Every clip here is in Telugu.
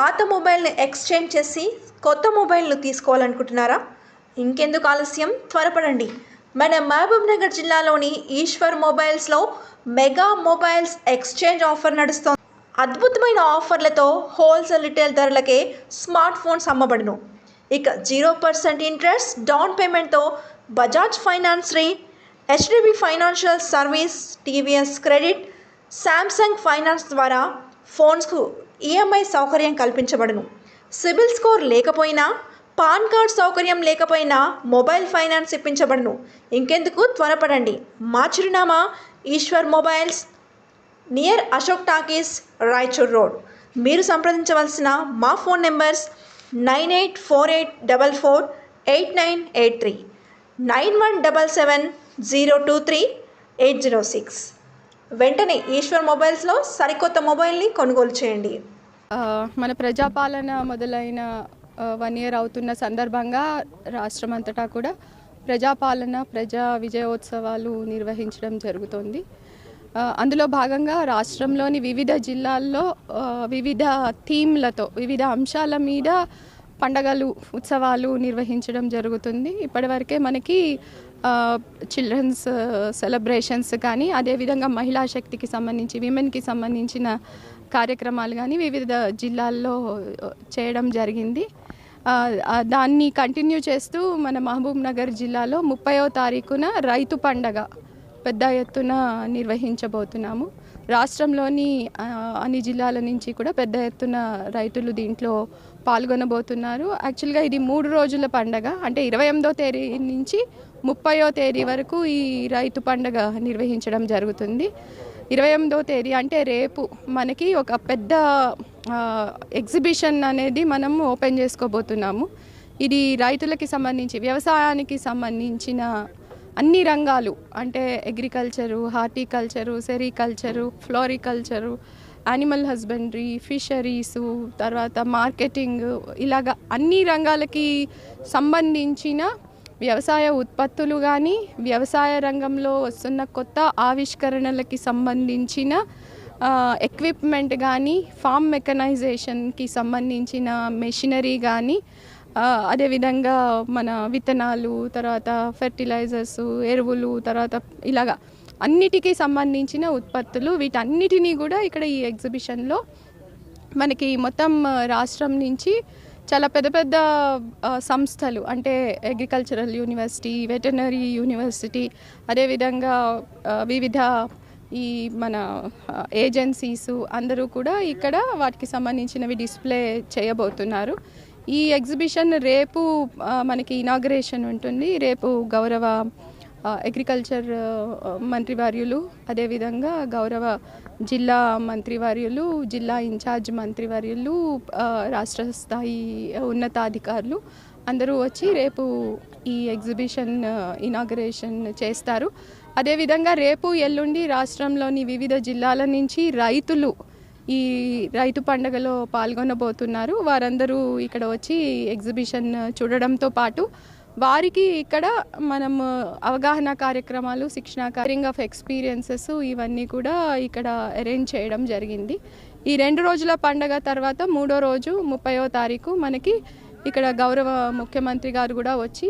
పాత మొబైల్ని ఎక్స్చేంజ్ చేసి కొత్త మొబైల్ను తీసుకోవాలనుకుంటున్నారా? ఇంకెందుకు ఆలస్యం, త్వరపడండి. మన మహబూబ్ నగర్ జిల్లాలోని ఈశ్వర్ మొబైల్స్లో మెగా మొబైల్స్ ఎక్స్చేంజ్ ఆఫర్ నడుస్తోంది. అద్భుతమైన ఆఫర్లతో హోల్సేల్ రిటైల్ ధరలకే స్మార్ట్ ఫోన్స్ అమ్మబడును. ఇక 0% ఇంట్రెస్ట్ డౌన్ పేమెంట్తో బజాజ్ ఫైనాన్స్ రే, HDB financial service, TVS credit, Samsung finance ద్వారా ఫోన్స్కు ఈఎంఐ సౌకర్యం కల్పించబడును. సిబిల్ స్కోర్ లేకపోయినా, పాన్ కార్డ్ సౌకర్యం లేకపోయినా మొబైల్ ఫైనాన్స్ ఇప్పించబడును. ఇంకెందుకు, త్వరపడండి. మా చిరునామా Eshwar mobiles, near Ashok talkies, Raichur road. మీరు సంప్రదించవలసిన మా ఫోన్ నెంబర్స్ 9848448983, 9177023806. వెంటనే ఈశ్వర్ మొబైల్స్లో సరికొత్త మొబైల్ని కొనుగోలు చేయండి. మన ప్రజాపాలన మొదలైన 1 year అవుతున్న సందర్భంగా రాష్ట్రం అంతటా కూడా ప్రజాపాలన, ప్రజా విజయోత్సవాలు నిర్వహించడం జరుగుతుంది. అందులో భాగంగా రాష్ట్రంలోని వివిధ జిల్లాల్లో వివిధ థీమ్లతో, వివిధ అంశాల మీద పండగలు, ఉత్సవాలు నిర్వహించడం జరుగుతుంది. ఇప్పటివరకే మనకి చిల్డ్రన్స్ సెలబ్రేషన్స్ కానీ, అదేవిధంగా మహిళా శక్తికి సంబంధించి, విమెన్కి సంబంధించిన కార్యక్రమాలు కానీ వివిధ జిల్లాల్లో చేయడం జరిగింది. దాన్ని కంటిన్యూ చేస్తూ మన మహబూబ్ నగర్ జిల్లాలో 30వ తారీఖున రైతు పండగ పెద్ద ఎత్తున నిర్వహించబోతున్నాము. రాష్ట్రంలోని అన్ని జిల్లాల నుంచి కూడా పెద్ద ఎత్తున రైతులు దీంట్లో పాల్గొనబోతున్నారు. యాక్చువల్గా ఇది 3 రోజుల పండగ, అంటే 28వ తేదీ నుంచి 30వ తేదీ వరకు ఈ రైతు పండగ నిర్వహించడం జరుగుతుంది. 28వ తేదీ అంటే రేపు మనకి ఒక పెద్ద ఎగ్జిబిషన్ అనేది మనం ఓపెన్ చేసుకోబోతున్నాము. ఇది రైతులకి సంబంధించి, వ్యవసాయానికి సంబంధించిన అన్ని రంగాలు, అంటే agriculture, horticulture, sericulture, floriculture, animal husbandry, fisheries, తర్వాత మార్కెటింగ్, ఇలాగ అన్ని రంగాలకి సంబంధించిన వ్యవసాయ ఉత్పత్తులు కానీ, వ్యవసాయ రంగంలో వస్తున్న కొత్త ఆవిష్కరణలకి సంబంధించిన ఎక్విప్మెంట్ కానీ, ఫామ్ మెకనైజేషన్కి సంబంధించిన మెషినరీ కానీ, అదేవిధంగా మన విత్తనాలు, తర్వాత ఫెర్టిలైజర్స్, ఎరువులు, తర్వాత ఇలాగ అన్నిటికీ సంబంధించిన ఉత్పత్తులు, వీటన్నిటినీ కూడా ఇక్కడ ఈ ఎగ్జిబిషన్లో మనకి మొత్తం రాష్ట్రం నుంచి చాలా పెద్ద పెద్ద సంస్థలు, అంటే అగ్రికల్చరల్ యూనివర్సిటీ, వెటర్నరీ యూనివర్సిటీ, అదేవిధంగా వివిధ ఈ మన ఏజెన్సీసు అందరూ కూడా ఇక్కడ వాటికి సంబంధించినవి డిస్ప్లే చేయబోతున్నారు. ఈ ఎగ్జిబిషన్ రేపు మనకి ఇనాగరేషన్ ఉంటుంది. రేపు గౌరవ అగ్రికల్చర్ మంత్రివర్యులు, అదేవిధంగా గౌరవ జిల్లా మంత్రివర్యులు, జిల్లా ఇన్ఛార్జ్ మంత్రివర్యులు, రాష్ట్ర స్థాయి ఉన్నతాధికారులు అందరూ వచ్చి రేపు ఈ ఎగ్జిబిషన్ ఇనాగరేషన్ చేస్తారు. అదేవిధంగా రేపు ఎల్లుండి రాష్ట్రంలోని వివిధ జిల్లాల నుంచి రైతులు ఈ రైతు పండుగలో పాల్గొనబోతున్నారు. వారందరూ ఇక్కడ వచ్చి ఎగ్జిబిషన్ చూడడంతో పాటు వారికి ఇక్కడ మనం అవగాహన కార్యక్రమాలు, శిక్షణ, షేరింగ్ ఆఫ్ ఎక్స్పీరియన్సెస్, ఇవన్నీ కూడా ఇక్కడ అరేంజ్ చేయడం జరిగింది. ఈ 2 రోజుల పండగ తర్వాత 3వ రోజు 30వ తారీఖు మనకి ఇక్కడ గౌరవ ముఖ్యమంత్రి గారు కూడా వచ్చి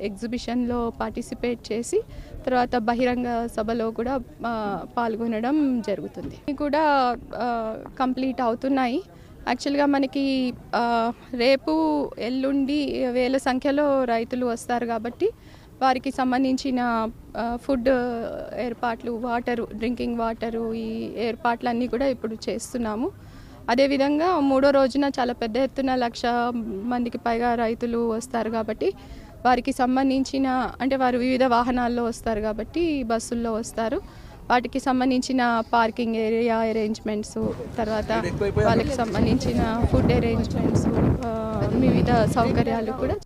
ఎగ్జిబిషన్లో పార్టిసిపేట్ చేసి తర్వాత బహిరంగ సభలో కూడా పాల్గొనడం జరుగుతుంది. కూడా కంప్లీట్ అవుతున్నాయి. యాక్చువల్గా మనకి రేపు ఎల్లుండి వేల సంఖ్యలో రైతులు వస్తారు కాబట్టి వారికి సంబంధించిన ఫుడ్ ఏర్పాట్లు, వాటరు, డ్రింకింగ్ వాటరు, ఈ ఏర్పాట్లన్నీ కూడా ఇప్పుడు చేస్తున్నాము. అదేవిధంగా 3వ రోజున చాలా పెద్ద ఎత్తున 1,00,000 మందికి పైగా రైతులు వస్తారు కాబట్టి వారికి సంబంధించిన, అంటే వారు వివిధ వాహనాల్లో వస్తారు కాబట్టి బస్సుల్లో వస్తారు, వాటికి సంబంధించిన పార్కింగ్ ఏరియా అరేంజ్మెంట్స్, తర్వాత వాళ్ళకి సంబంధించిన ఫుడ్ అరేంజ్మెంట్స్, వివిధ సౌకర్యాలు కూడా